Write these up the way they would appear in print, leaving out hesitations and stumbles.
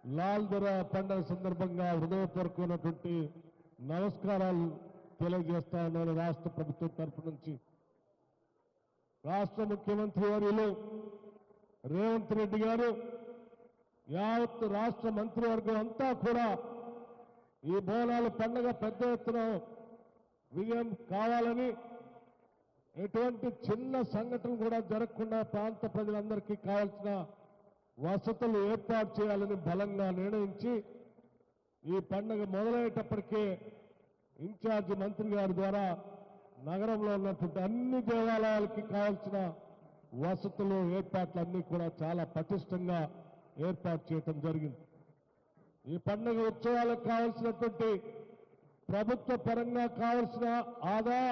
లాల్ దొర పండుగ సందర్భంగా హృదయపూర్వకమైనటువంటి నమస్కారాలు తెలియజేస్తా ఉన్నాను రాష్ట్ర ప్రభుత్వం తరఫు నుంచి. రాష్ట్ర ముఖ్యమంత్రి వర్యులు రేవంత్ రెడ్డి గారు యావత్ రాష్ట్ర మంత్రివర్గం అంతా కూడా ఈ బోనాల పండుగ పెద్ద ఎత్తున విజయం కావాలని, ఎటువంటి చిన్న సంఘటన కూడా జరగకుండా ప్రాంత ప్రజలందరికీ కావాల్సిన వసతులు ఏర్పాటు చేయాలని బలంగా నిర్ణయించి ఈ పండుగ మొదలయ్యేటప్పటికే ఇన్ఛార్జి మంత్రి గారి ద్వారా నగరంలో ఉన్నటువంటి అన్ని దేవాలయాలకి కావాల్సిన వసతులు ఏర్పాట్లన్నీ కూడా చాలా పటిష్టంగా ఏర్పాటు చేయటం జరిగింది. ఈ పండుగ ఉత్సవాలకు కావాల్సినటువంటి ప్రభుత్వ పరంగా కావాల్సిన ఆదాయ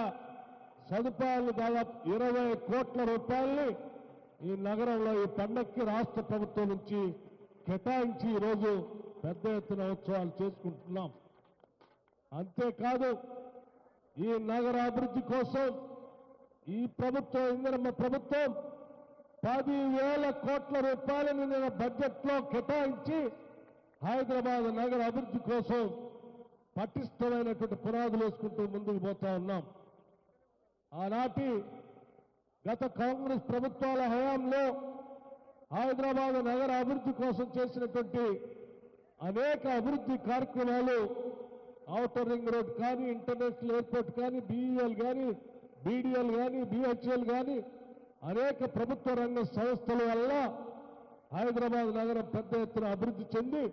సదుపాయాలు దాదాపు 20 కోట్ల రూపాయల్ని ఈ నగరంలో ఈ పండగకి రాష్ట్ర ప్రభుత్వం నుంచి కేటాయించి ఈరోజు పెద్ద ఎత్తున ఉత్సవాలు చేసుకుంటున్నాం. అంతేకాదు ఈ నగర అభివృద్ధి కోసం ఈ ప్రభుత్వం, ఇందిరమ్మ ప్రభుత్వం 10,000 కోట్ల రూపాయలను నేను బడ్జెట్లో కేటాయించి హైదరాబాద్ నగర అభివృద్ధి కోసం పటిష్టమైనటువంటి పునాదులు వేసుకుంటూ ముందుకు పోతా ఉన్నాం. ఆనాటి గత కాంగ్రెస్ ప్రభుత్వాల హయాంలో హైదరాబాద్ నగర అభివృద్ధి కోసం చేసినటువంటి అనేక అభివృద్ధి కార్యక్రమాలు, ఔటర్ రింగ్ రోడ్ కానీ, ఇంటర్నేషనల్ ఎయిర్పోర్ట్ కానీ, బీఈఎల్ కానీ, బీడీఎల్ కానీ, బీహెచ్ఎల్ కానీ అనేక ప్రభుత్వ రంగ సంస్థల వల్ల హైదరాబాద్ నగరం పెద్ద ఎత్తున అభివృద్ధి చెంది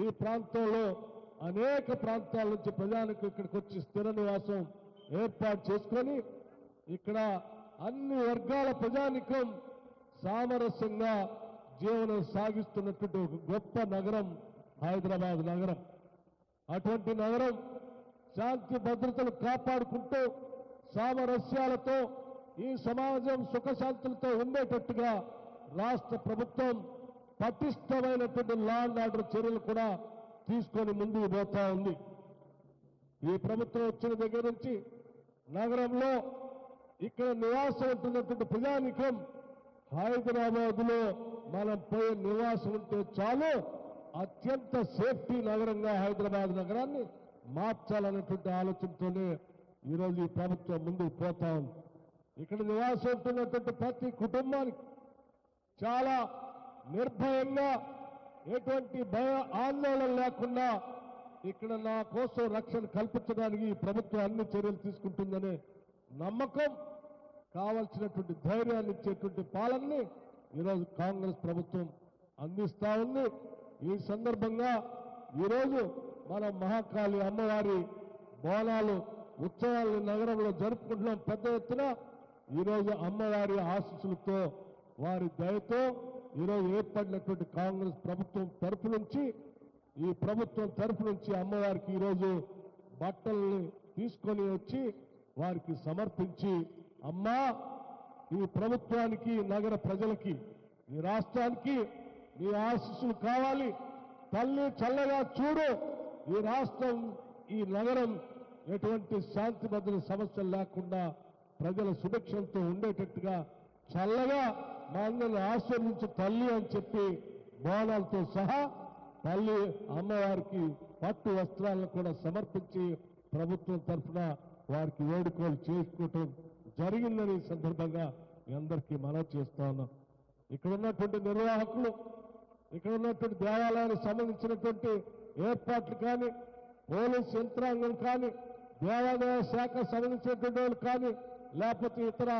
ఈ ప్రాంతంలో అనేక ప్రాంతాల నుంచి ప్రజానికి ఇక్కడికి వచ్చి స్థిర నివాసం ఏర్పాటు చేసుకొని ఇక్కడ అన్ని వర్గాల ప్రజానికం సామరస్యంగా జీవనం సాగిస్తున్నటువంటి ఒక గొప్ప నగరం హైదరాబాద్ నగరం. అటువంటి నగరం శాంతి భద్రతలు కాపాడుకుంటూ సామరస్యాలతో ఈ సమాజం సుఖశాంతులతో ఉండేటట్టుగా రాష్ట్ర ప్రభుత్వం పటిష్టమైనటువంటి లా అండ్ ఆర్డర్ చర్యలు కూడా తీసుకొని ముందుకు పోతా ఉంది. ఈ ప్రభుత్వం వచ్చిన దగ్గర నుంచి నగరంలో ఇక్కడ నివాసం ఉంటున్నటువంటి ప్రజానికం హైదరాబాద్ లో మనం పోయే నివాసం ఉంటే చాలు, అత్యంత సేఫ్టీ నగరంగా హైదరాబాద్ నగరాన్ని మార్చాలన్నటువంటి ఆలోచనతోనే ఈరోజు ఈ ప్రభుత్వం ముందుకు పోతా ఉంది. ఇక్కడ నివాసం ఉంటున్నటువంటి ప్రతి కుటుంబానికి చాలా నిర్భయంగా, ఎటువంటి భయ ఆందోళన లేకుండా ఇక్కడ నా కోసం రక్షణ కల్పించడానికి ఈ ప్రభుత్వం అన్ని చర్యలు తీసుకుంటుందనే నమ్మకం, కావలసినటువంటి ధైర్యాన్ని ఇచ్చేటువంటి పాలనని ఈరోజు కాంగ్రెస్ ప్రభుత్వం అందిస్తా ఉంది. ఈ సందర్భంగా ఈరోజు మనం మహాకాళి అమ్మవారి బోనాలు ఉత్సవాలను నగరంలో జరుపుకుంటున్నాం పెద్ద ఎత్తున. ఈరోజు అమ్మవారి ఆశీస్సులతో, వారి దయతో ఈరోజు ఏర్పడినటువంటి కాంగ్రెస్ ప్రభుత్వం తరఫు నుంచి, ఈ ప్రభుత్వం తరఫు నుంచి అమ్మవారికి ఈరోజు బట్టల్ని తీసుకొని వచ్చి వారికి సమర్పించి, అమ్మా ఈ ప్రభుత్వానికి, నగర ప్రజలకి, ఈ రాష్ట్రానికి నీ ఆశీస్సులు కావాలి, తల్లి చల్లగా చూడు, ఈ రాష్ట్రం, ఈ నగరం ఎటువంటి శాంతి భద్రత సమస్యలు లేకుండా ప్రజల సుభిక్షంతో ఉండేటట్టుగా చల్లగా మా అందరిని ఆశీర్వించు తల్లి అని చెప్పి బోనాలతో సహా తల్లి అమ్మవారికి పట్టు వస్త్రాలను కూడా సమర్పించి ప్రభుత్వం తరఫున వారికి వేడుకలు చేసుకోవటం జరిగిందని సందర్భంగా మీ అందరికీ మనవి చేస్తా ఉన్నాం. ఇక్కడ ఉన్నటువంటి నిర్వాహకులు, ఇక్కడ ఉన్నటువంటి దేవాలయానికి సంబంధించినటువంటి ఏర్పాట్లు కానీ, పోలీస్ యంత్రాంగం కానీ, దేవాదాయ శాఖ సంబంధించినటువంటి వాళ్ళు కానీ, లేకపోతే ఇతర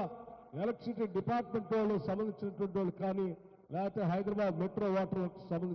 ఎలక్ట్రిసిటీ డిపార్ట్మెంట్ వాళ్ళు సంబంధించినటువంటి వాళ్ళు కానీ, లేకపోతే హైదరాబాద్ మెట్రో వాటర్ సంబంధించిన